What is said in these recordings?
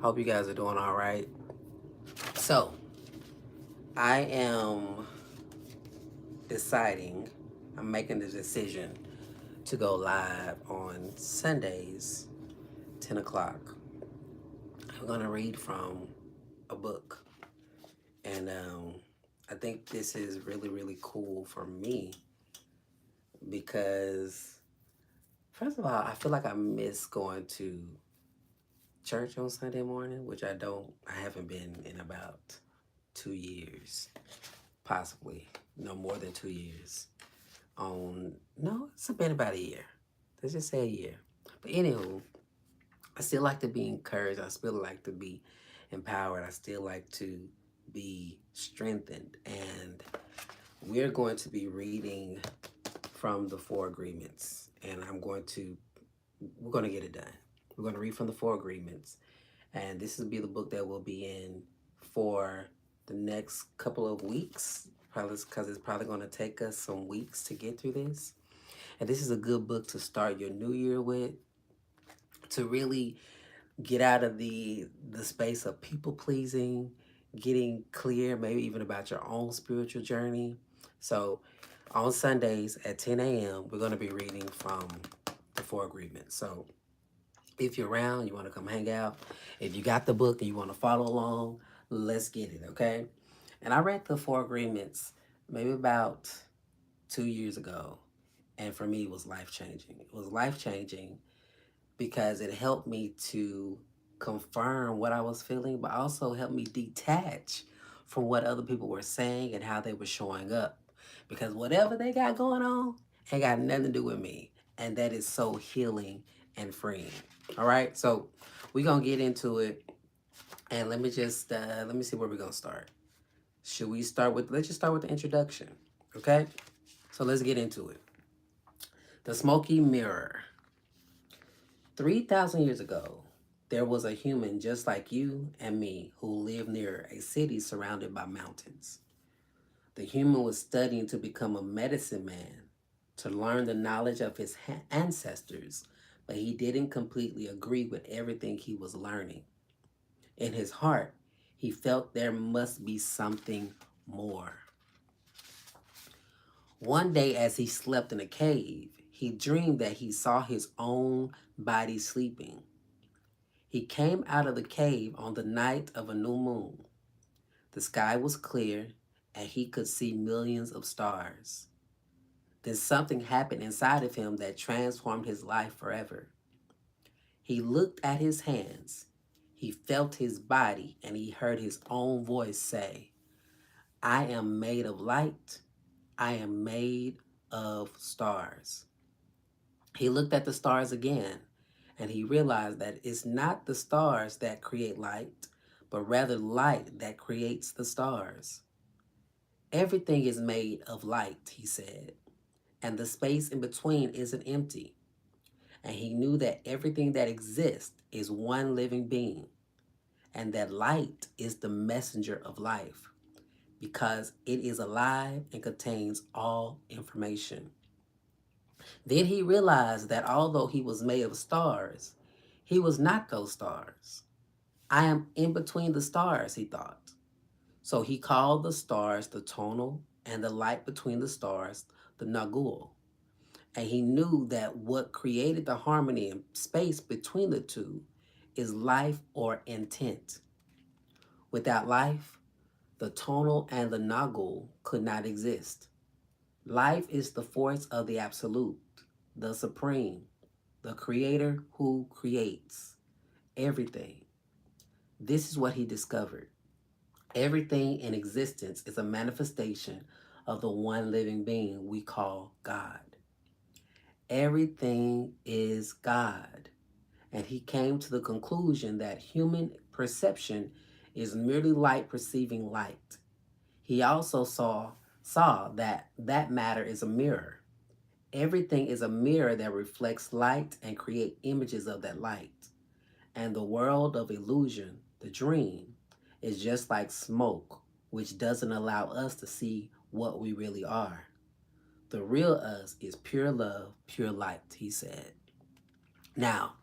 Hope you guys are doing all right. So, I am deciding, I'm making the decision to go live on Sundays, 10 o'clock. I'm going to read from a book. And I think this is really, really cool for me because, first of all, I feel like I miss going to church on Sunday morning, which I haven't been in about 2 years, possibly no more than 2 years. No, it's been about a year. Let's just say a year. But anywho, I still like to be encouraged. I still like to be empowered. I still like to be strengthened. And we're going to be reading from the Four Agreements. And we're going to get it done. We're going to read from the Four Agreements. And this will be the book that we'll be in for the next couple of weeks. Probably because it's probably going to take us some weeks to get through this. And this is a good book to start your new year with, to really get out of the space of people pleasing, getting clear, maybe even about your own spiritual journey. So on Sundays at 10 a.m., we're going to be reading from the Four Agreements. So if you're around, you want to come hang out, if you got the book and you want to follow along, let's get it, okay? And I read the Four Agreements maybe about 2 years ago. And for me, it was life changing. It was life changing because it helped me to confirm what I was feeling, but also helped me detach from what other people were saying and how they were showing up. Because whatever they got going on ain't got nothing to do with me. And that is so healing and freeing. All right, so we're gonna get into it, and let me see where we're gonna start. Should we start with? Let's just start with the introduction, okay? So let's get into it. The Smoky Mirror. 3,000 years ago, there was a human just like you and me who lived near a city surrounded by mountains. The human was studying to become a medicine man, to learn the knowledge of his ancestors, but he didn't completely agree with everything he was learning. In his heart, he felt there must be something more. One day, as he slept in a cave, he dreamed that he saw his own body sleeping. He came out of the cave on the night of a new moon. The sky was clear, and he could see millions of stars. Then something happened inside of him that transformed his life forever. He looked at his hands, he felt his body, and he heard his own voice say, I am made of light. I am made of stars. He looked at the stars again, and he realized that it's not the stars that create light, but rather light that creates the stars. Everything is made of light, he said, and the space in between isn't empty. And he knew that everything that exists is one living being, and that light is the messenger of life because it is alive and contains all information. Then he realized that although he was made of stars, he was not those stars. I am in between the stars, he thought. So he called the stars the tonal and the light between the stars the nagul. And he knew that what created the harmony and space between the two is life or intent. Without life, the tonal and the nagul could not exist. Life is the force of the absolute, the supreme, the creator who creates everything. This is what he discovered. Everything in existence is a manifestation of the one living being we call God. Everything is God. And he came to the conclusion that human perception is merely light perceiving light. He also saw that matter is a mirror. Everything is a mirror that reflects light and create images of that light. And the world of illusion, the dream, is just like smoke, which doesn't allow us to see what we really are. The real us is pure love, pure light, he said. Now,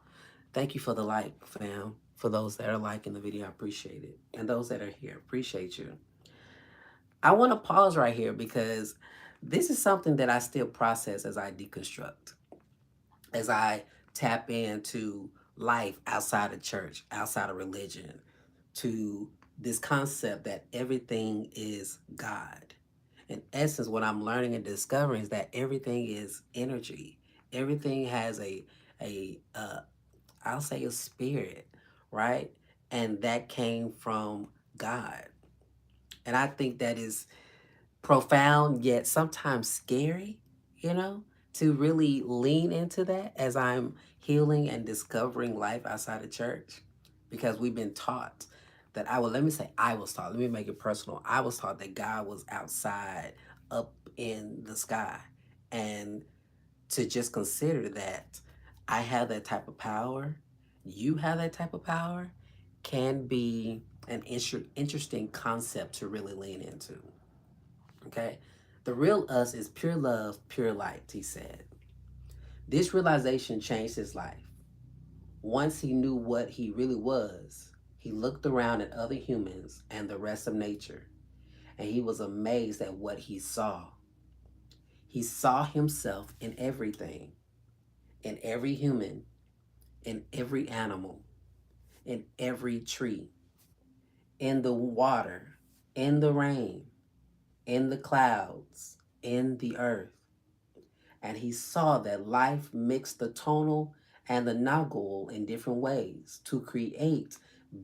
thank you for the light, fam. For those that are liking the video, I appreciate it. And those that are here, appreciate you. I want to pause right here because this is something that I still process as I deconstruct, as I tap into life outside of church, outside of religion, to this concept that everything is God. In essence, what I'm learning and discovering is that everything is energy. Everything has a I'll say a spirit, right? And that came from God. And I think that is profound yet sometimes scary, you know, to really lean into that as I'm healing and discovering life outside of church. Because we've been taught that let me say, I was taught, let me make it personal. I was taught that God was outside, up in the sky. And to just consider that I have that type of power, you have that type of power, can be an interesting concept to really lean into. Okay? The real us is pure love, pure light, he said. This realization changed his life. Once he knew what he really was, he looked around at other humans and the rest of nature, and he was amazed at what he saw. He saw himself in everything, in every human, in every animal, in every tree, in the water, in the rain, in the clouds, in the earth. And he saw that life mixed the tonal and the nagul in different ways to create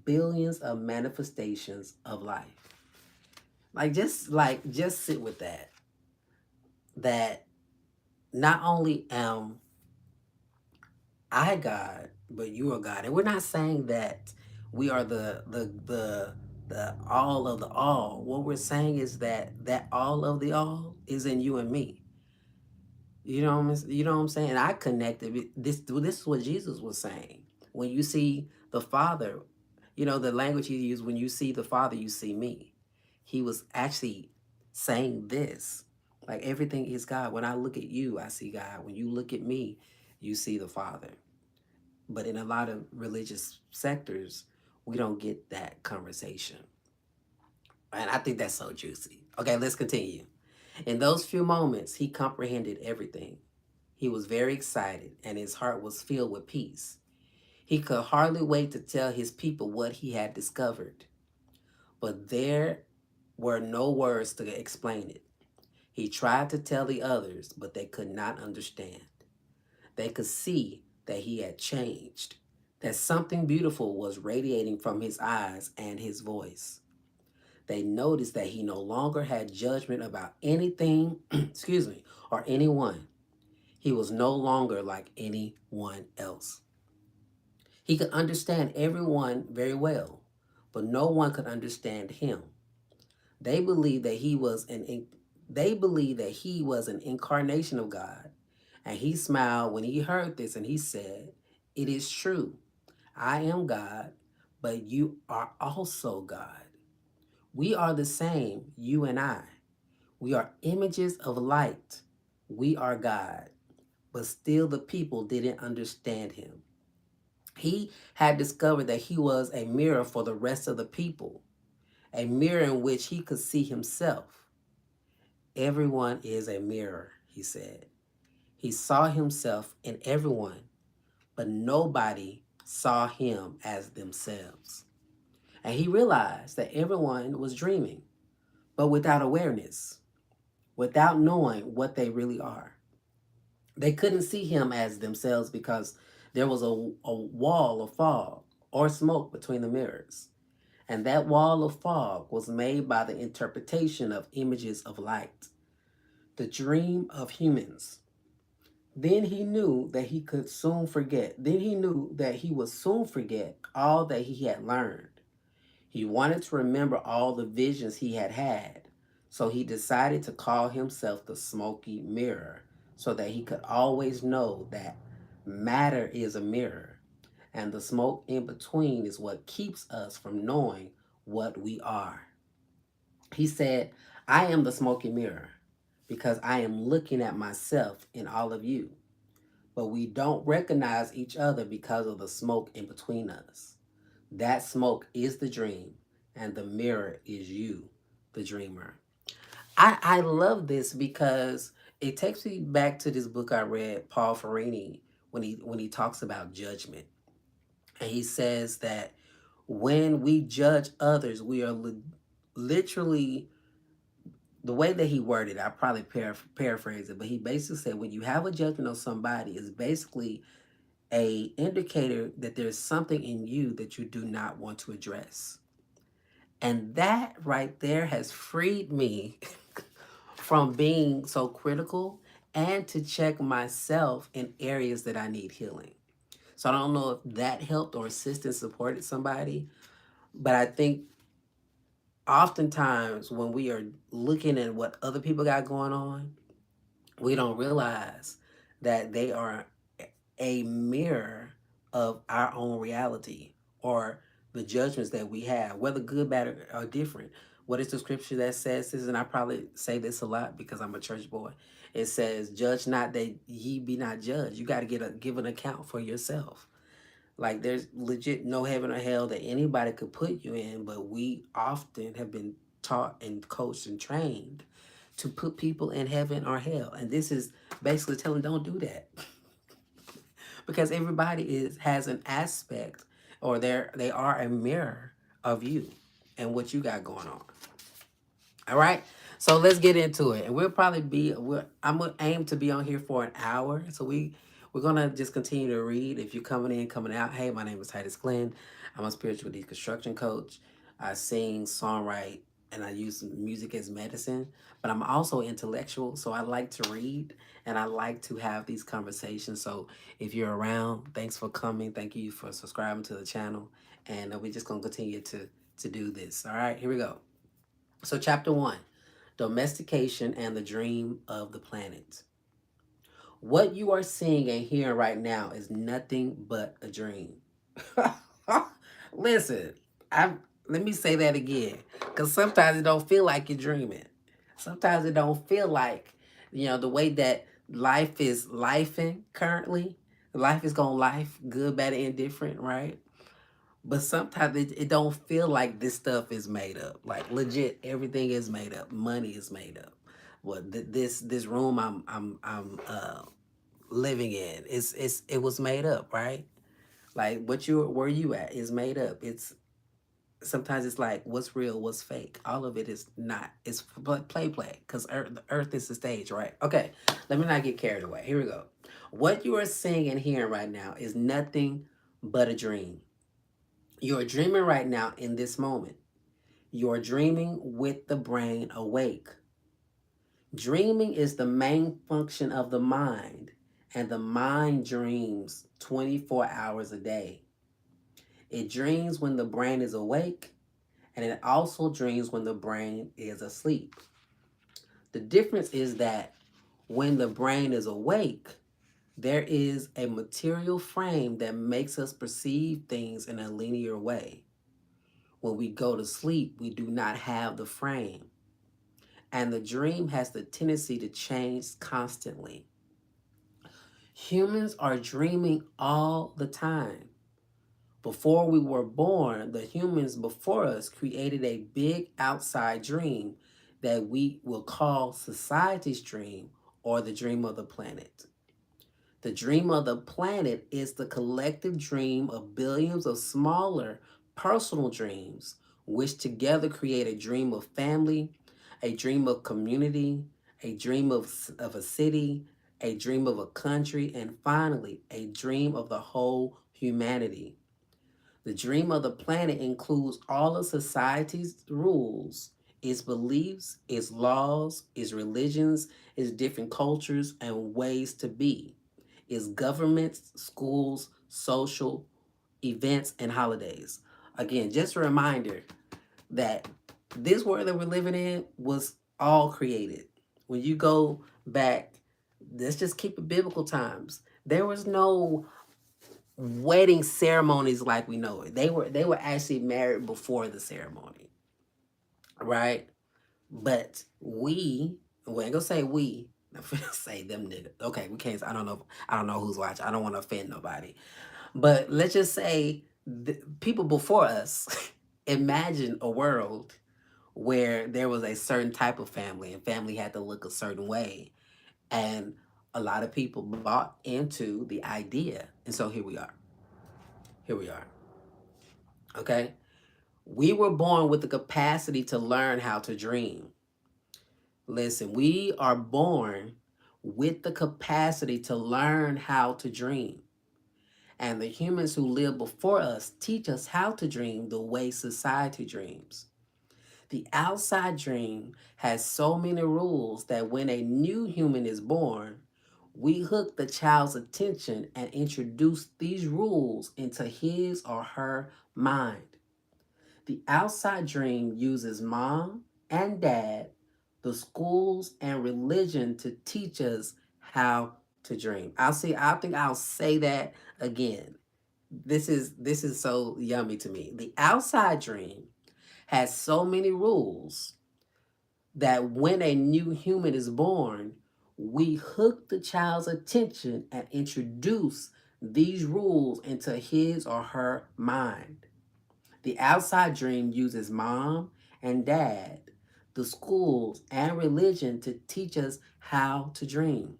billions of manifestations of life. Just sit with that. That not only am I God, but you are God. And we're not saying that we are the all of the all. What we're saying is that all of the all is in you and me. You know what I'm saying? I connected this is what Jesus was saying. When you see the Father, the language he used, when you see the Father, you see me. He was actually saying this. Like everything is God. When I look at you, I see God. When you look at me, you see the Father. But in a lot of religious sectors, we don't get that conversation. And I think that's so juicy. Okay, let's continue. In those few moments, he comprehended everything. He was very excited, and his heart was filled with peace. He could hardly wait to tell his people what he had discovered. But there were no words to explain it. He tried to tell the others, but they could not understand. They could see that he had changed, that something beautiful was radiating from his eyes and his voice. They noticed that he no longer had judgment about anything, excuse me, or anyone. He was no longer like anyone else. He could understand everyone very well, but no one could understand him. They believed that they believed that he was an incarnation of God. And he smiled when he heard this and he said, "It is true. I am God, but you are also God. We are the same, you and I. We are images of light. We are God." But still, the people didn't understand him. He had discovered that he was a mirror for the rest of the people, a mirror in which he could see himself. Everyone is a mirror, he said. He saw himself in everyone, but nobody saw him as themselves. And he realized that everyone was dreaming, but without awareness, without knowing what they really are. They couldn't see him as themselves because there was a wall of fog or smoke between the mirrors. And that wall of fog was made by the interpretation of images of light, the dream of humans. Then he knew that he could soon forget. Then he knew that he would soon forget all that he had learned. He wanted to remember all the visions he had had. So he decided to call himself the smoky mirror so that he could always know that matter is a mirror and the smoke in between is what keeps us from knowing what we are. He said, "I am the smoky mirror because I am looking at myself in all of you. But we don't recognize each other because of the smoke in between us. That smoke is the dream, and the mirror is you, the dreamer. I love this because it takes me back to this book I read, Paul Ferrini, when he talks about judgment. And he says that when we judge others, we are literally, the way that he worded, I probably paraphrase it, but he basically said when you have a judgment on somebody, it's basically a indicator that there's something in you that you do not want to address. And that right there has freed me from being so critical and to check myself in areas that I need healing. So I don't know if that helped or assisted and supported somebody, but I think oftentimes when we are looking at what other people got going on, we don't realize that they are a mirror of our own reality or the judgments that we have, whether good, bad, or different. What is the scripture that says this? And I probably say this a lot because I'm a church boy. It says, "Judge not that ye be not judged." You got to give an account for yourself. Like there's legit no heaven or hell that anybody could put you in, but we often have been taught and coached and trained to put people in heaven or hell. And this is basically telling don't do that. Because everybody has an aspect or they are a mirror of you and what you got going on. All right. So let's get into it. And we'll probably be I'm gonna aim to be on here for an hour. So we're gonna just continue to read. If you're coming in, coming out, hey, my name is Titus Glenn. I'm a spiritual deconstruction coach. I sing, songwrite, and I use music as medicine. But I'm also intellectual, so I like to read and I like to have these conversations. So if you're around, thanks for coming. Thank you for subscribing to the channel. And we're just gonna continue to do this. All right, here we go. So, chapter one, domestication and the dream of the planet. What you are seeing and hearing right now is nothing but a dream. Listen, I let me say that again, because sometimes it don't feel like you're dreaming. Sometimes it don't feel like, the way that life is lifing currently. Life is going life, good, bad, and indifferent, right? But sometimes it don't feel like this stuff is made up. Like legit, everything is made up. Money is made up. What this room I'm living in it was made up, right? Like what you where you at is made up. It's sometimes it's like what's real, what's fake. All of it is not. It's play because the earth is the stage, right? Okay, let me not get carried away. Here we go. What you are seeing and hearing right now is nothing but a dream. You're dreaming right now in this moment. You're dreaming with the brain awake. Dreaming is the main function of the mind, and the mind dreams 24 hours a day. It dreams when the brain is awake, and it also dreams when the brain is asleep. The difference is that when the brain is awake, there is a material frame that makes us perceive things in a linear way. When we go to sleep, we do not have the frame. And the dream has the tendency to change constantly. Humans are dreaming all the time. Before we were born, the humans before us created a big outside dream that we will call society's dream or the dream of the planet. The dream of the planet is the collective dream of billions of smaller personal dreams, which together create a dream of family, a dream of community, a dream of a city, a dream of a country, and finally, a dream of the whole humanity. The dream of the planet includes all of society's rules, its beliefs, its laws, its religions, its different cultures and ways to be, its governments, schools, social events, and holidays. Again, just a reminder that this world that we're living in was all created. When you go back, let's just keep it biblical times. There was no wedding ceremonies like we know it. They were actually married before the ceremony, right? But we ain't gonna say we. I'm finna say them niggas. Okay, we can't. I don't know. I don't know who's watching. I don't want to offend nobody. But let's just say People before us imagined a world where there was a certain type of family and family had to look a certain way. And a lot of people bought into the idea. And so here we are. Here we are. Okay? We were born with the capacity to learn how to dream. Listen, we are born with the capacity to learn how to dream. And the humans who live before us teach us how to dream the way society dreams. The outside dream has so many rules that when a new human is born, we hook the child's attention and introduce these rules into his or her mind. The outside dream uses mom and dad, the schools and religion to teach us how to dream. I think I'll say that again. This is so yummy to me. The outside dream has so many rules that when a new human is born, we hook the child's attention and introduce these rules into his or her mind. The outside dream uses mom and dad, the schools, and religion to teach us how to dream.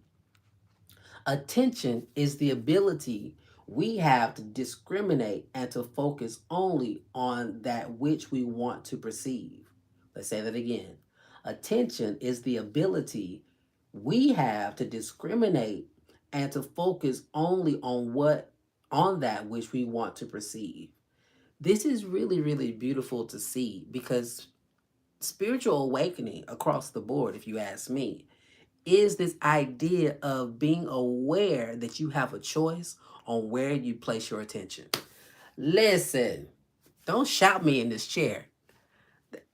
Attention is the ability we have to discriminate and to focus only on that which we want to perceive. Let's say that again. Attention is the ability we have to discriminate and to focus only on that which we want to perceive. This is really, really beautiful to see because spiritual awakening across the board, if you ask me, is this idea of being aware that you have a choice on where you place your attention. Listen, don't shout me in this chair.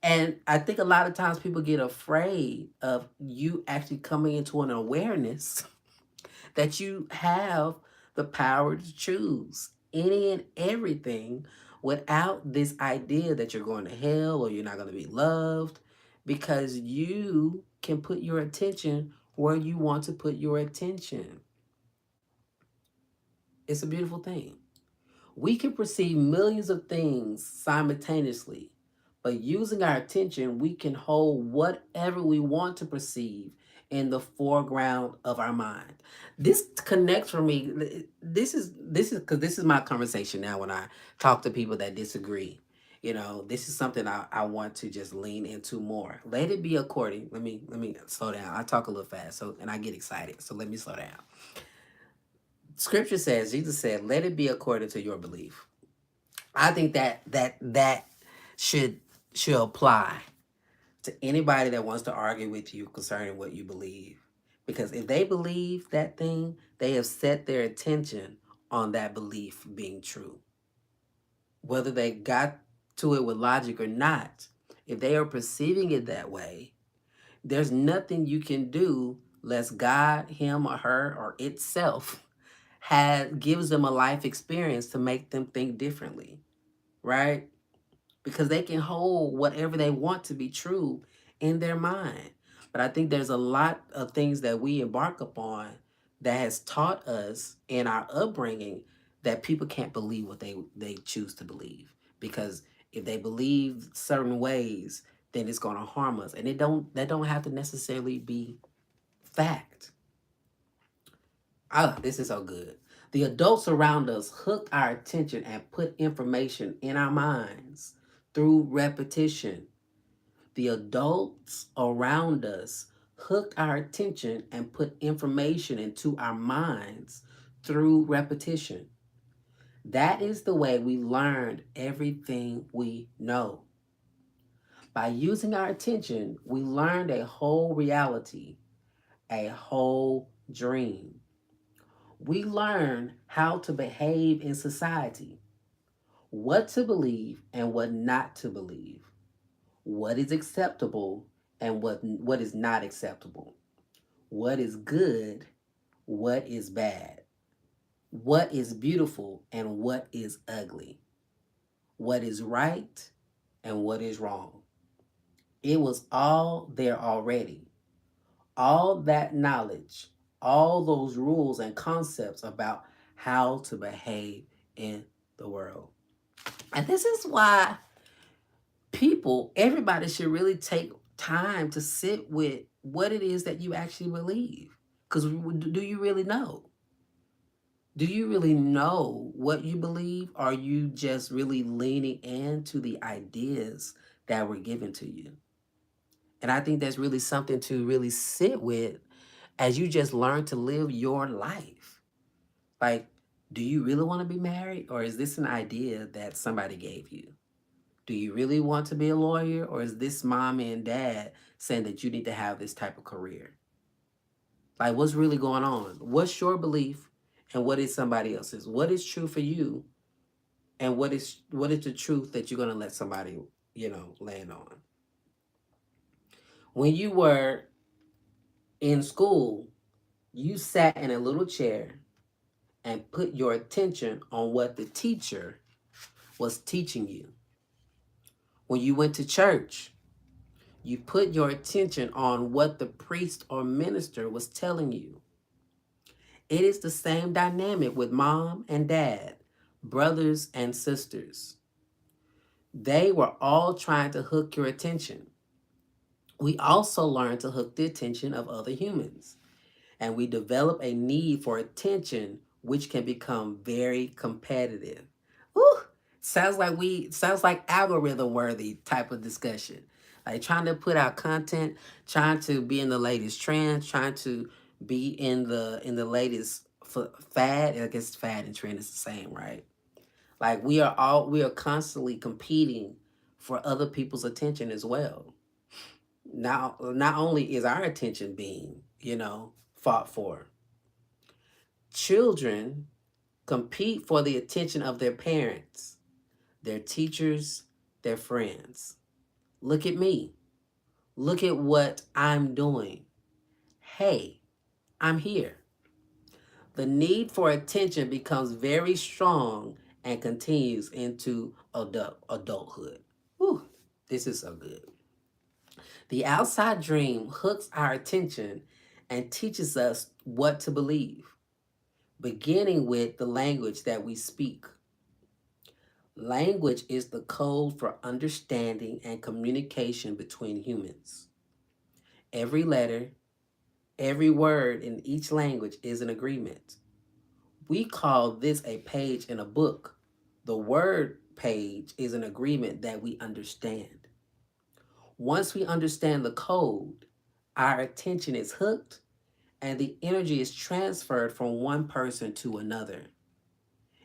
And I think a lot of times people get afraid of you actually coming into an awareness that you have the power to choose any and everything without this idea that you're going to hell or you're not going to be loved because you can put your attention where you want to put your attention. It's a beautiful thing. We can perceive millions of things simultaneously, but using our attention, we can hold whatever we want to perceive in the foreground of our mind. This connects for me. This is because this is my conversation now when I talk to people that disagree. This is something I want to just lean into more. Let it be according. Let me slow down. I talk a little fast, so and I get excited. So let me slow down. Scripture says, Jesus said, "Let it be according to your belief." I think that should should apply to anybody that wants to argue with you concerning what you believe. Because if they believe that thing, they have set their attention on that belief being true. Whether they got to it with logic or not, if they are perceiving it that way, there's nothing you can do lest God, him or her or itself gives them a life experience to make them think differently, right? Because they can hold whatever they want to be true in their mind. But I think there's a lot of things that we embark upon that has taught us in our upbringing that people can't believe what they choose to believe. Because if they believe certain ways, then it's gonna harm us. And that don't have to necessarily be fact. This is so good. The adults around us hook our attention and put information in our minds through repetition. The adults around us hook our attention and put information into our minds through repetition. That is the way we learned everything we know. By using our attention, we learned a whole reality, a whole dream. We learn how to behave in society, what to believe and what not to believe, what is acceptable and what is not acceptable, what is good, what is bad, what is beautiful and what is ugly, what is right and what is wrong. It was all there already. All that knowledge, all those rules and concepts about how to behave in the world. And this is why everybody should really take time to sit with what it is that you actually believe. Because do you really know? Do you really know what you believe? Or are you just really leaning into the ideas that were given to you? And I think that's really something to really sit with as you just learn to live your life. Like, do you really want to be married? Or is this an idea that somebody gave you? Do you really want to be a lawyer? Or is this mom and dad saying that you need to have this type of career? Like, what's really going on? What's your belief and what is somebody else's? What is true for you and what is the truth that you're going to let somebody, land on? When you were in school, you sat in a little chair and put your attention on what the teacher was teaching you. When you went to church, you put your attention on what the priest or minister was telling you. It is the same dynamic with mom and dad, brothers and sisters. They were all trying to hook your attention. We also learn to hook the attention of other humans, and we develop a need for attention, which can become very competitive. Whew, sounds like algorithm worthy type of discussion. Like trying to put out content, trying to be in the latest trends, trying to be in the latest fad. I guess fad and trend is the same, right? Like we are constantly competing for other people's attention as well. Now, not only is our attention being, fought for, children compete for the attention of their parents, their teachers, their friends. Look at me. Look at what I'm doing. Hey, I'm here. The need for attention becomes very strong and continues into adulthood. Whew, this is so good. The outside dream hooks our attention and teaches us what to believe, beginning with the language that we speak. Language is the code for understanding and communication between humans. Every letter, every word in each language is an agreement. We call this a page in a book. The word page is an agreement that we understand. Once we understand the code, our attention is hooked and the energy is transferred from one person to another.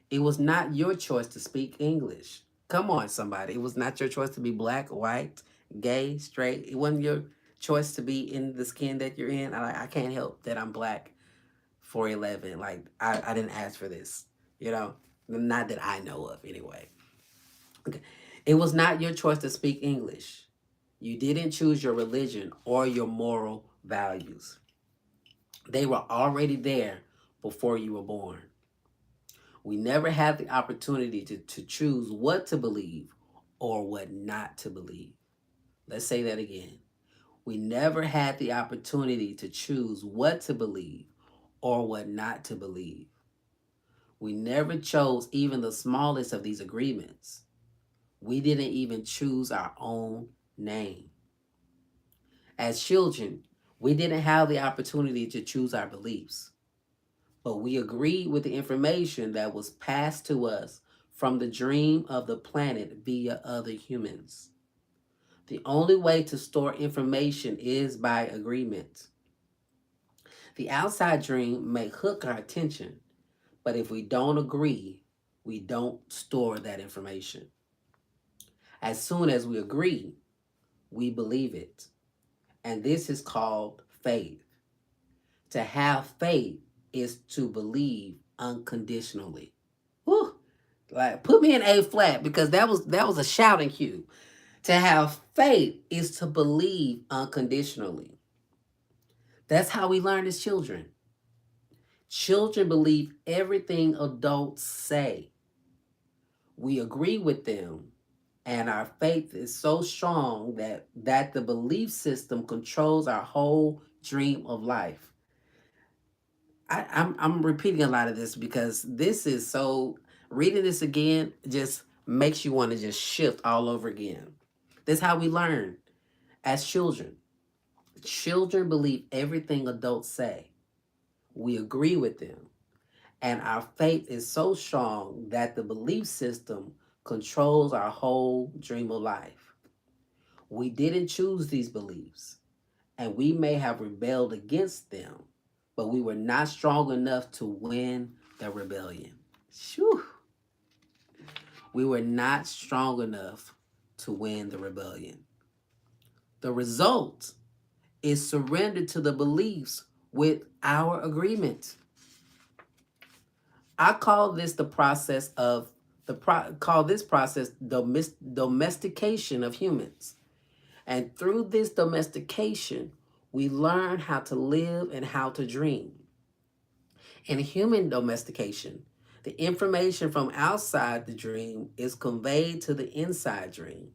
It was not your choice to speak English. Come on, somebody. It was not your choice to be black, white, gay, straight. It wasn't your choice to be in the skin that you're in. I can't help that I'm black 4'11". Like, I didn't ask for this, you know? Not that I know of, anyway. Okay. It was not your choice to speak English. You didn't choose your religion or your moral values. They were already there before you were born. We never had the opportunity to choose what to believe or what not to believe. Let's say that again. We never had the opportunity to choose what to believe or what not to believe. We never chose even the smallest of these agreements. We didn't even choose our own name. As children, we didn't have the opportunity to choose our beliefs, but we agreed with the information that was passed to us from the dream of the planet via other humans. The only way to store information is by agreement. The outside dream may hook our attention, but if we don't agree, we don't store that information. As soon as we agree, we believe it. And this is called faith. To have faith is to believe unconditionally. Whew. Like put me in A flat because that was a shouting cue. To have faith is to believe unconditionally. That's how we learn as children. Children believe everything adults say. We agree with them, and our faith is so strong that the belief system controls our whole dream of life. I'm repeating a lot of this because this is so reading this again just makes you want to just shift all over again. This is how we learn as children. Children believe everything adults say. We agree with them. And our faith is so strong that the belief system controls our whole dream of life. We didn't choose these beliefs, and we may have rebelled against them, but we were not strong enough to win the rebellion. Phew. We were not strong enough to win the rebellion. The result is surrender to the beliefs with our agreement. I call this the process of call this process domestication of humans. And through this domestication, we learn how to live and how to dream. In human domestication, the information from outside the dream is conveyed to the inside dream,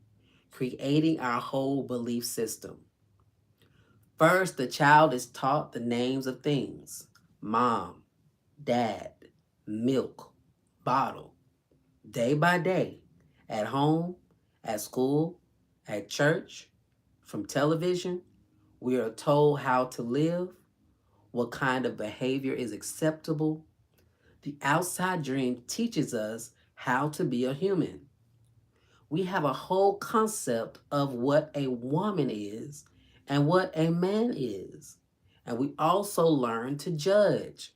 creating our whole belief system. First, the child is taught the names of things: mom, dad, milk, bottle. Day by day, at home, at school, at church, from television, we are told how to live, what kind of behavior is acceptable. The outside dream teaches us how to be a human. We have a whole concept of what a woman is and what a man is. And we also learn to judge.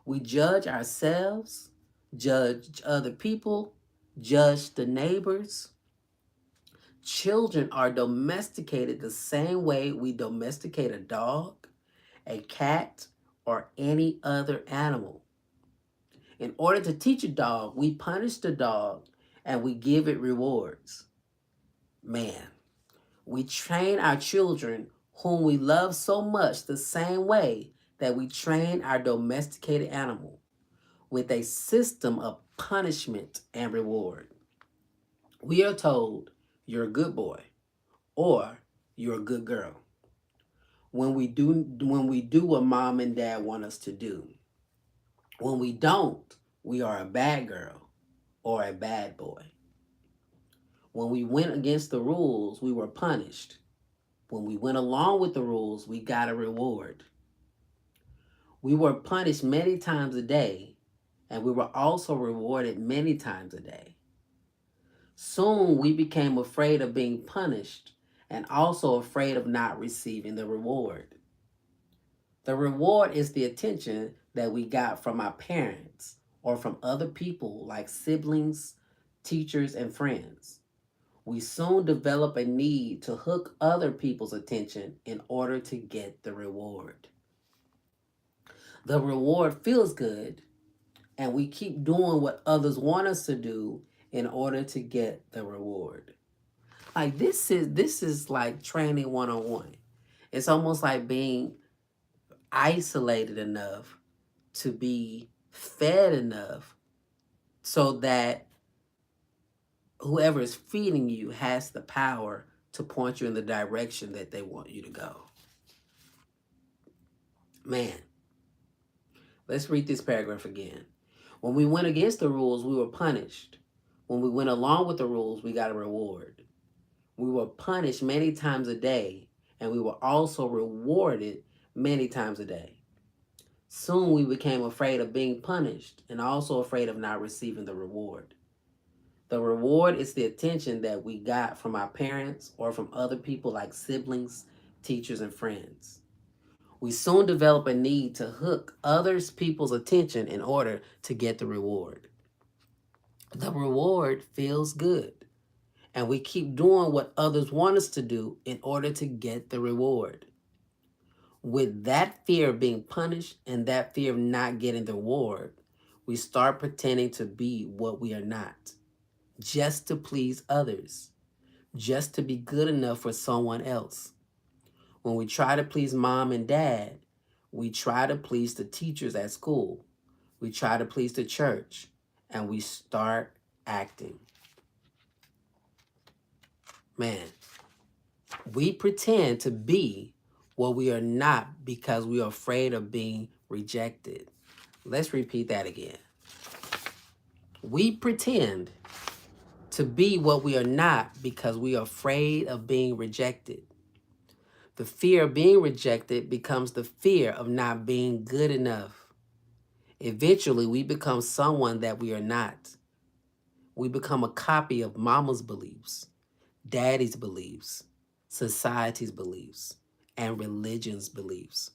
We judge ourselves, judge other people, judge the neighbors. Children are domesticated the same way we domesticate a dog, a cat, or any other animal. In order to teach a dog, we punish the dog and we give it rewards. Man, we train our children, whom we love so much, the same way that we train our domesticated animal, with a system of punishment and reward. We are told, you're a good boy, or you're a good girl, when we do what mom and dad want us to do. When we don't, we are a bad girl or a bad boy. When we went against the rules, we were punished. When we went along with the rules, we got a reward. We were punished many times a day, and we were also rewarded many times a day. Soon we became afraid of being punished and also afraid of not receiving the reward. The reward is the attention that we got from our parents or from other people like siblings, teachers, and friends. We soon develop a need to hook other people's attention in order to get the reward. The reward feels good, and we keep doing what others want us to do in order to get the reward. Like this is like training 101. It's almost like being isolated enough to be fed enough so that whoever is feeding you has the power to point you in the direction that they want you to go. Man, let's read this paragraph again. When we went against the rules, we were punished. When we went along with the rules, we got a reward. We were punished many times a day, and we were also rewarded many times a day. Soon we became afraid of being punished and also afraid of not receiving the reward. The reward is the attention that we got from our parents or from other people like siblings, teachers, and friends. We soon develop a need to hook others people's attention in order to get the reward. The reward feels good, and we keep doing what others want us to do in order to get the reward. With that fear of being punished and that fear of not getting the reward, we start pretending to be what we are not, just to please others, just to be good enough for someone else. When we try to please mom and dad, we try to please the teachers at school, we try to please the church, and we start acting. Man, we pretend to be what we are not because we are afraid of being rejected. Let's repeat that again. We pretend to be what we are not because we are afraid of being rejected. The fear of being rejected becomes the fear of not being good enough. Eventually, we become someone that we are not. We become a copy of mama's beliefs, daddy's beliefs, society's beliefs, and religion's beliefs.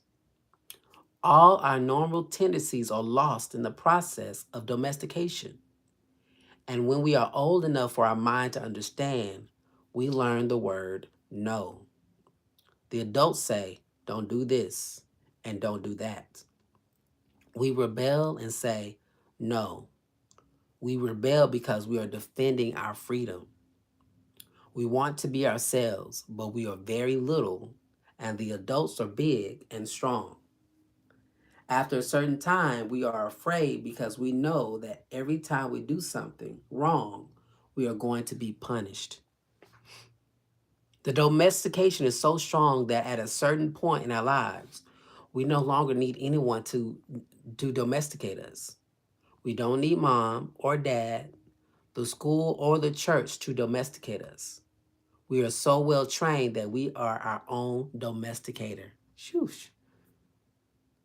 All our normal tendencies are lost in the process of domestication. And when we are old enough for our mind to understand, we learn the word no. The adults say, don't do this and don't do that. We rebel and say, no. We rebel because we are defending our freedom. We want to be ourselves, but we are very little, and the adults are big and strong. After a certain time, we are afraid because we know that every time we do something wrong, we are going to be punished. The domestication is so strong that at a certain point in our lives, we no longer need anyone to domesticate us. We don't need mom or dad, the school or the church to domesticate us. We are so well trained that we are our own domesticator. Shoosh.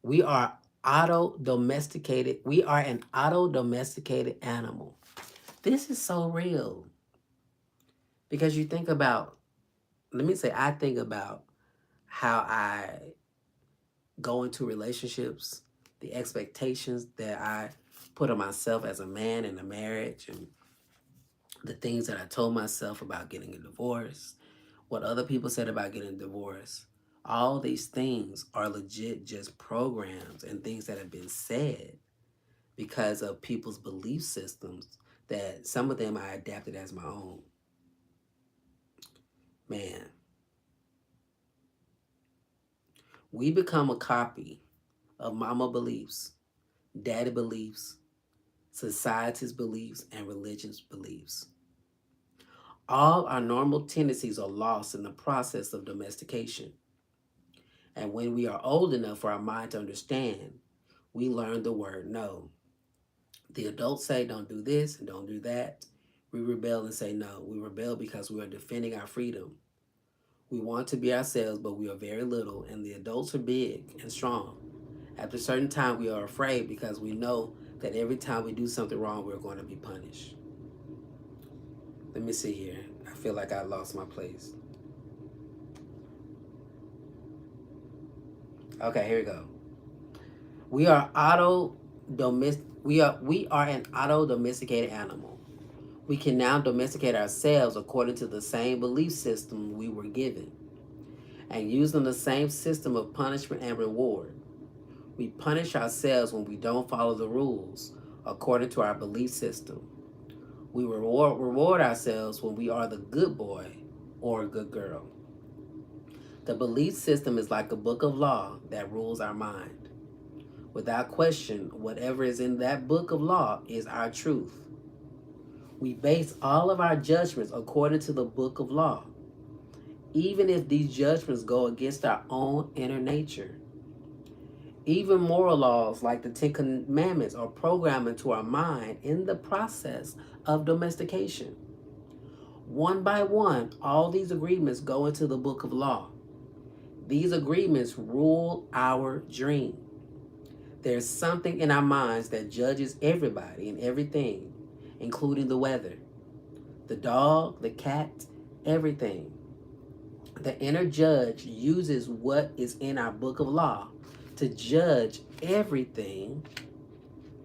We are auto domesticated. We are an auto domesticated animal. This is so real because you think about, let me say, I think about how I go into relationships, the expectations that I put on myself as a man in a marriage, and the things that I told myself about getting a divorce, what other people said about getting a divorce. All these things are legit just programs and things that have been said because of people's belief systems that some of them I adapted as my own. Man, we become a copy of mama beliefs, daddy beliefs, society's beliefs, and religion's beliefs. All our normal tendencies are lost in the process of domestication. And when we are old enough for our mind to understand, we learn the word no. The adults say don't do this and don't do that. We rebel and say no. We rebel because we are defending our freedom. We want to be ourselves, but we are very little, and the adults are big and strong. After a certain time, we are afraid because we know that every time we do something wrong, we're going to be punished. Let me see here. I feel like I lost my place. Okay, here we go. We are an auto domesticated animal. We can now domesticate ourselves according to the same belief system we were given and using the same system of punishment and reward. We punish ourselves when we don't follow the rules according to our belief system. We reward ourselves when we are the good boy or a good girl. The belief system is like a book of law that rules our mind. Without question, whatever is in that book of law is our truth. We base all of our judgments according to the book of law, even if these judgments go against our own inner nature. Even moral laws like the Ten Commandments are programmed into our mind in the process of domestication. One by one, all these agreements go into the book of law. These agreements rule our dream. There's something in our minds that judges everybody and everything, including the weather, the dog, the cat, everything. The inner judge uses what is in our book of law to judge everything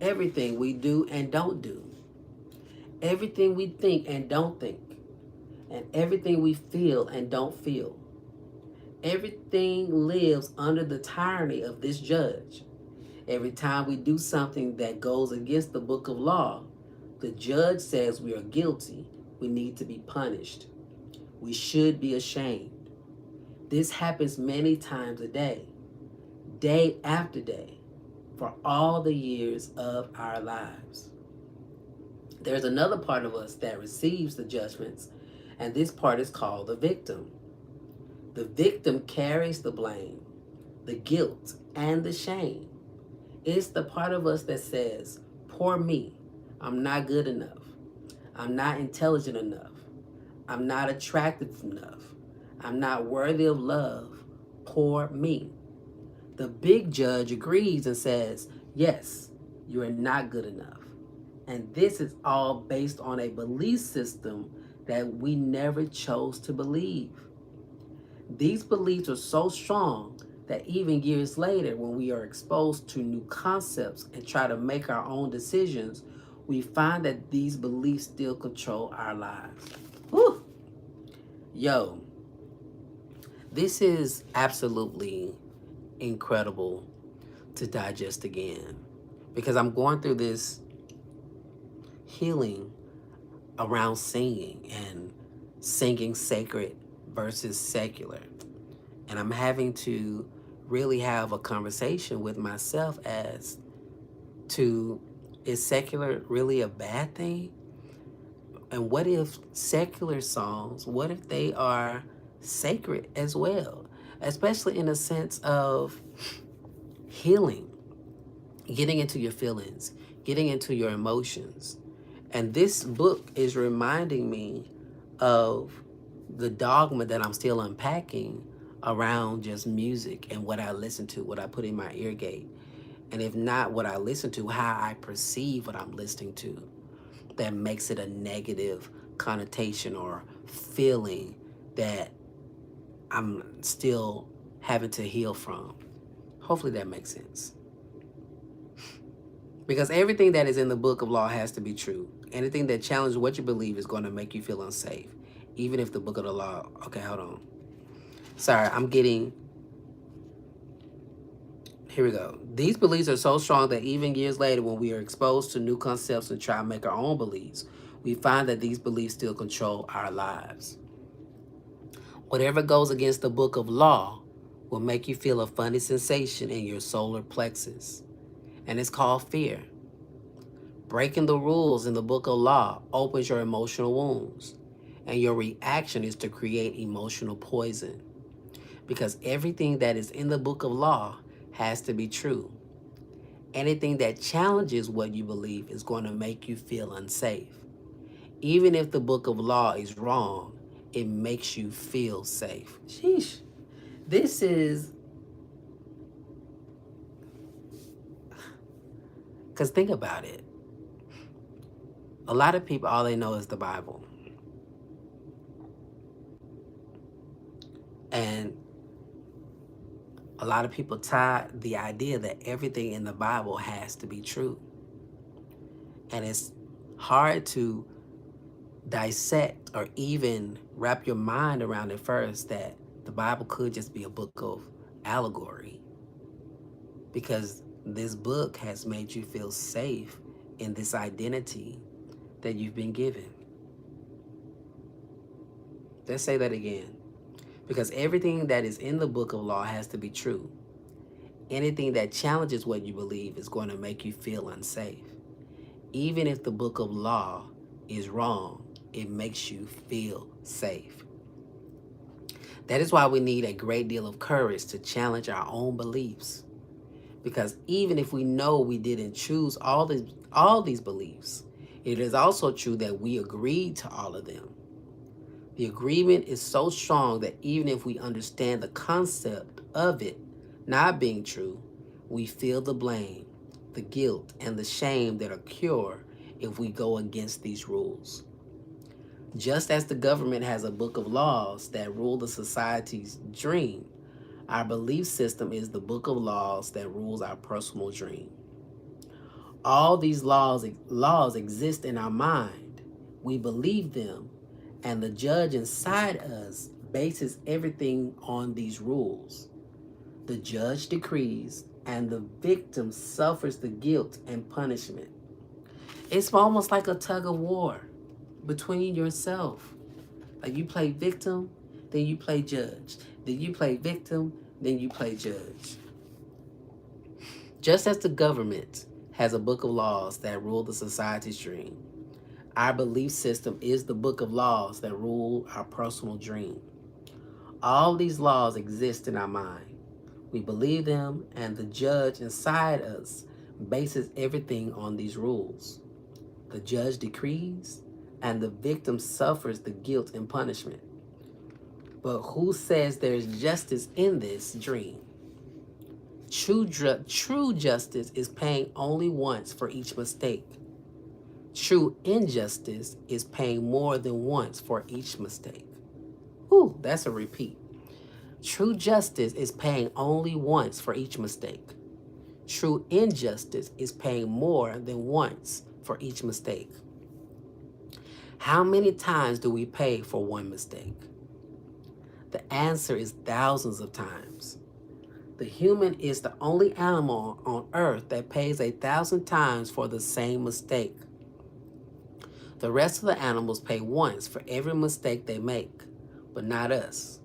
we do and don't do, everything we think and don't think, and everything we feel and don't feel. Everything lives under the tyranny of this judge. Every time we do something that goes against the book of law, the judge says we are guilty. We need to be punished. We should be ashamed. This happens many times a day after day, for all the years of our lives. There's another part of us that receives the judgments, and this part is called the victim. The victim carries the blame, the guilt, and the shame. It's the part of us that says, poor me, I'm not good enough. I'm not intelligent enough. I'm not attractive enough. I'm not worthy of love. Poor me. The big judge agrees and says, yes, you are not good enough. And this is all based on a belief system that we never chose to believe. These beliefs are so strong that even years later, when we are exposed to new concepts and try to make our own decisions, we find that these beliefs still control our lives. Whew. Yo, this is absolutely incredible to digest again because I'm going through this healing around singing and singing sacred versus secular. And I'm having to really have a conversation with myself as to, is secular really a bad thing? And what if secular songs, what if they are sacred as well? Especially in a sense of healing, getting into your feelings, getting into your emotions. And this book is reminding me of the dogma that I'm still unpacking around just music and what I listen to, what I put in my ear gate. And if not what I listen to, how I perceive what I'm listening to, that makes it a negative connotation or feeling that I'm still having to heal from. Hopefully that makes sense. Because everything that is in the book of law has to be true. Anything that challenges what you believe is going to make you feel unsafe. Even if the book of the law... Okay, hold on. Sorry, I'm getting... Here we go. These beliefs are so strong that even years later, when we are exposed to new concepts and try to make our own beliefs, we find that these beliefs still control our lives. Whatever goes against the book of law will make you feel a funny sensation in your solar plexus. And it's called fear. Breaking the rules in the book of law opens your emotional wounds, and your reaction is to create emotional poison. Because everything that is in the book of law has to be true. Anything that challenges what you believe is going to make you feel unsafe. Even if the book of law is wrong, it makes you feel safe. Sheesh. This is... Because think about it. A lot of people, all they know is the Bible. And a lot of people tie the idea that everything in the Bible has to be true. And it's hard to dissect or even wrap your mind around at first that the Bible could just be a book of allegory. Because this book has made you feel safe in this identity that you've been given. Let's say that again. Because everything that is in the book of law has to be true. Anything that challenges what you believe is going to make you feel unsafe. Even if the book of law is wrong, it makes you feel safe. That is why we need a great deal of courage to challenge our own beliefs. Because even if we know we didn't choose all these beliefs, it is also true that we agreed to all of them. The agreement is so strong that even if we understand the concept of it not being true, we feel the blame, the guilt, and the shame that occur if we go against these rules. Just as the government has a book of laws that rule the society's dream, our belief system is the book of laws that rules our personal dream. All these laws exist in our mind. We believe them, and the judge inside us bases everything on these rules. The judge decrees, and the victim suffers the guilt and punishment. It's almost like a tug of war between yourself. Like you play victim, then you play judge. Then you play victim, then you play judge. Just as the government has a book of laws that rule the society's dream, our belief system is the book of laws that rule our personal dream. All these laws exist in our mind. We believe them, and the judge inside us bases everything on these rules. The judge decrees, and the victim suffers the guilt and punishment. But who says there's justice in this dream? True justice is paying only once for each mistake. True injustice is paying more than once for each mistake. Ooh, that's a repeat. True justice is paying only once for each mistake. True injustice is paying more than once for each mistake. How many times do we pay for one mistake? The answer is thousands of times. The human is the only animal on earth that pays 1,000 times for the same mistake. The rest of the animals pay once for every mistake they make, but not us.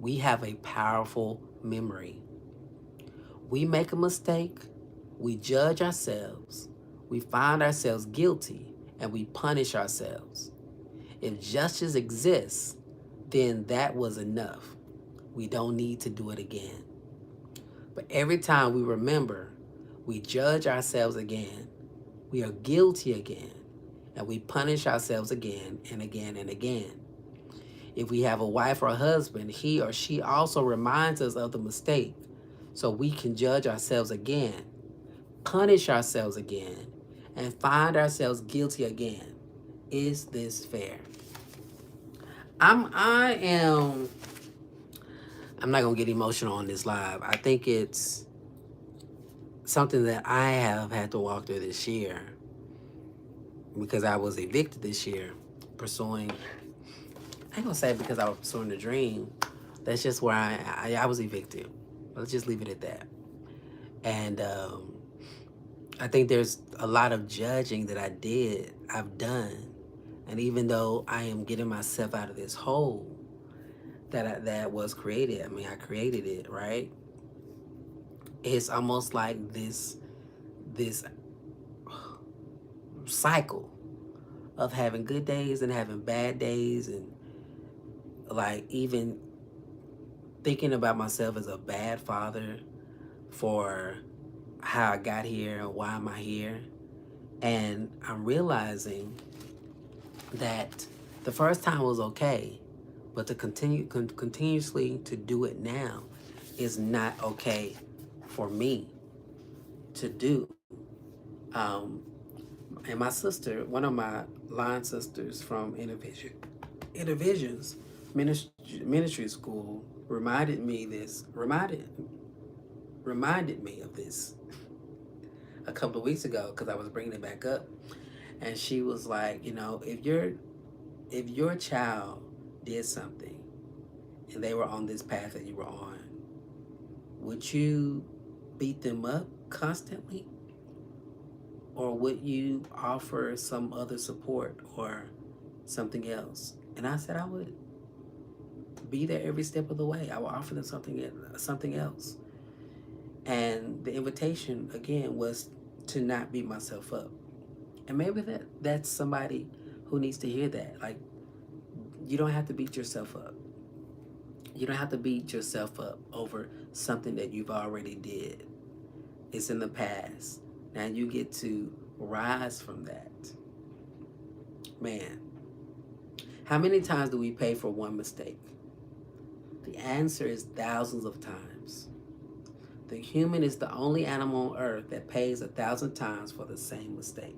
We have a powerful memory. We make a mistake, we judge ourselves, we find ourselves guilty, and we punish ourselves. If justice exists, then that was enough. We don't need to do it again. But every time we remember, we judge ourselves again, we are guilty again, and we punish ourselves again and again and again. If we have a wife or a husband, he or she also reminds us of the mistake so we can judge ourselves again, punish ourselves again, and find ourselves guilty again. Is this fair? I am I'm not gonna get emotional on this live. I think it's something that I have had to walk through this year because I was evicted this year pursuing, I ain't gonna say because I was pursuing a dream. That's just where I was evicted. Let's just leave it at that. And I think there's a lot of judging that I've done. And even though I am getting myself out of this hole that was created, I mean, I created it, right? It's almost like this cycle of having good days and having bad days, and like even thinking about myself as a bad father for how I got here and why am I here. And I'm realizing that the first time was okay, but to continuously to do it now is not okay for me to do. Um, and my sister, one of my line sisters from Intervisions Ministry School, reminded me of this a couple of weeks ago because I was bringing it back up, and she was like, if your child did something and they were on this path that you were on, would you beat them up constantly? Or would you offer some other support or something else? And I said I would be there every step of the way. I would offer them something else. And the invitation again was to not beat myself up. And maybe that's somebody who needs to hear that. Like, you don't have to beat yourself up. You don't have to beat yourself up over something that you've already did. It's in the past. Now you get to rise from that. Man, how many times do we pay for one mistake? The answer is thousands of times. The human is the only animal on earth that pays 1,000 times for the same mistake.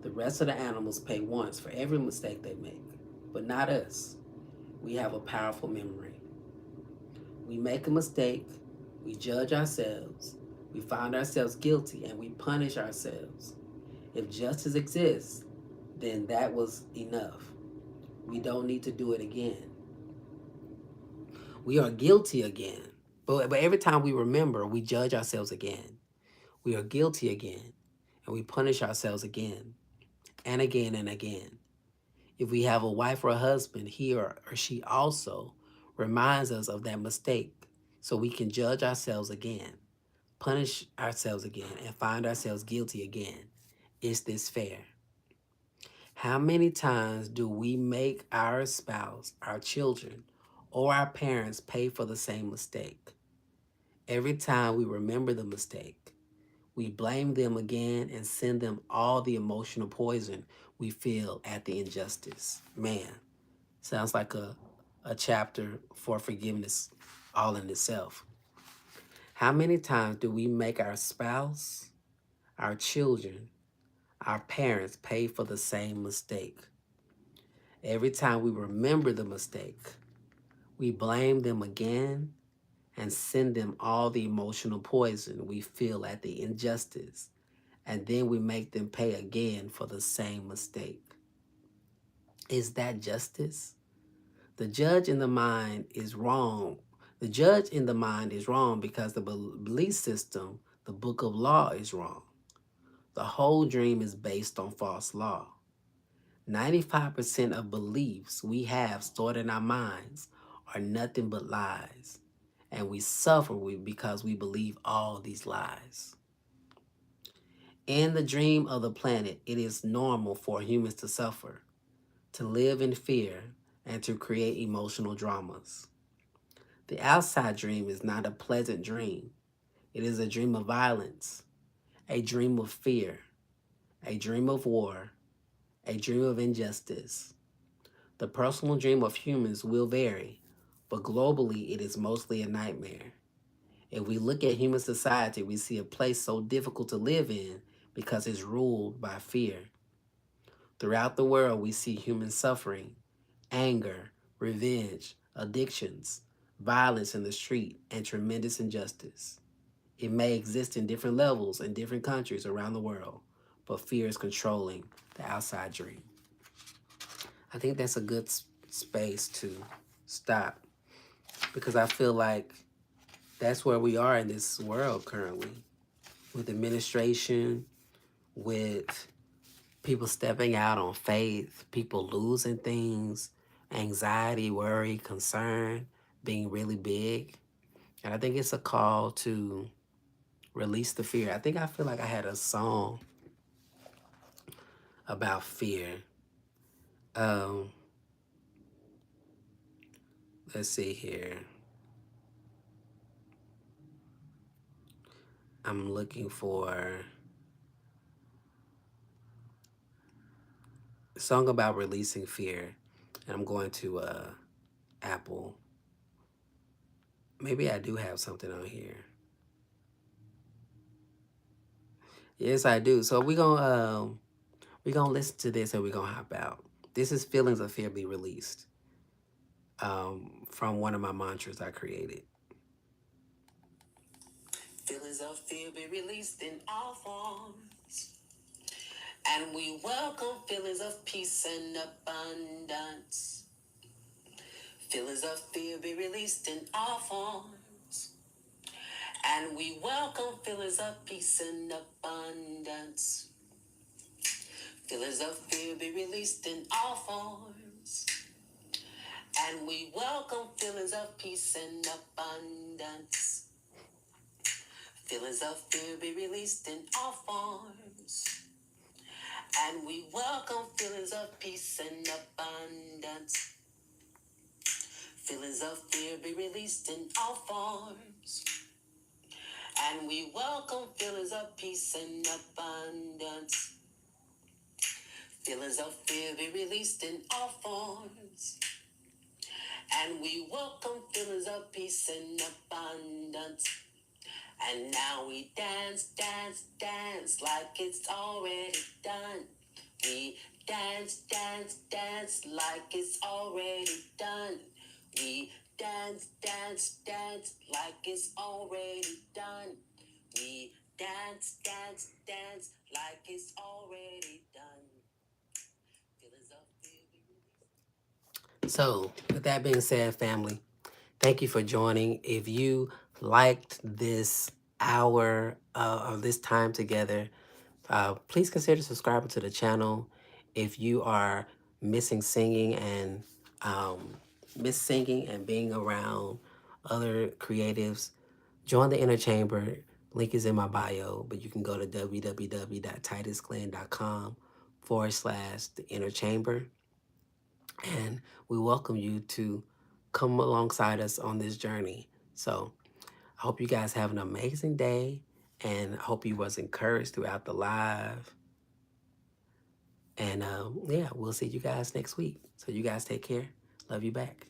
The rest of the animals pay once for every mistake they make, but not us. We have a powerful memory. We make a mistake, we judge ourselves, we find ourselves guilty, and we punish ourselves. If justice exists, then that was enough. We don't need to do it again. We are guilty again. But every time we remember, we judge ourselves again. We are guilty again, and we punish ourselves again and again and again. If we have a wife or a husband, he or she also reminds us of that mistake so we can judge ourselves again, punish ourselves again, and find ourselves guilty again. Is this fair? How many times do we make our spouse, our children, or our parents pay for the same mistake? Every time we remember the mistake, we blame them again and send them all the emotional poison we feel at the injustice. Man, sounds like a chapter for forgiveness all in itself. How many times do we make our spouse, our children, our parents pay for the same mistake? Every time we remember the mistake, we blame them again and send them all the emotional poison we feel at the injustice, and then we make them pay again for the same mistake. Is that justice? The judge in the mind is wrong. The judge in the mind is wrong because the belief system, the book of law, is wrong. The whole dream is based on false law. 95% of beliefs we have stored in our minds are nothing but lies. And we suffer because we believe all these lies. In the dream of the planet, it is normal for humans to suffer, to live in fear, and to create emotional dramas. The outside dream is not a pleasant dream. It is a dream of violence, a dream of fear, a dream of war, a dream of injustice. The personal dream of humans will vary, but globally it is mostly a nightmare. If we look at human society, we see a place so difficult to live in because it's ruled by fear. Throughout the world, we see human suffering, anger, revenge, addictions, violence in the street, and tremendous injustice. It may exist in different levels in different countries around the world, but fear is controlling the outside dream. I think that's a good space to stop because I feel like that's where we are in this world currently with administration, with people stepping out on faith, people losing things, anxiety, worry, concern being really big. And I think it's a call to release the fear. I feel like I had a song about fear. Um, let's see here. I'm looking for a song about releasing fear. And I'm going to Apple. Maybe I do have something on here. Yes, I do. So we gonna listen to this and we're gonna hop out. This is Feelings of Fear Be Released from one of my mantras I created. Feelings of fear be released in all forms. And we welcome feelings of peace and abundance. Feelings of fear be released in all forms. And we welcome feelings of peace and abundance. Feelings of fear be released in all forms. And we welcome feelings of peace and abundance. Feelings of fear be released in all forms. And we welcome feelings of peace and abundance. Feelings of fear be released in all forms. And we welcome feelings of peace and abundance. Feelings of fear be released in all forms. And we welcome feelings of peace and abundance. And now we dance, dance, dance like it's already done. We dance, dance, dance like it's already done. We dance, dance, dance like it's already done. We dance, dance, dance like it's already done. So, with that being said, family, thank you for joining. If you liked this hour of this time together, please consider subscribing to the channel. If you are missing singing and miss singing and being around other creatives, join the Inner Chamber. Link is in my bio, but you can go to www.titusglenn.com/the Inner Chamber. And we welcome you to come alongside us on this journey. So I hope you guys have an amazing day and I hope you was encouraged throughout the live. And yeah, we'll see you guys next week. So you guys take care. Love you back.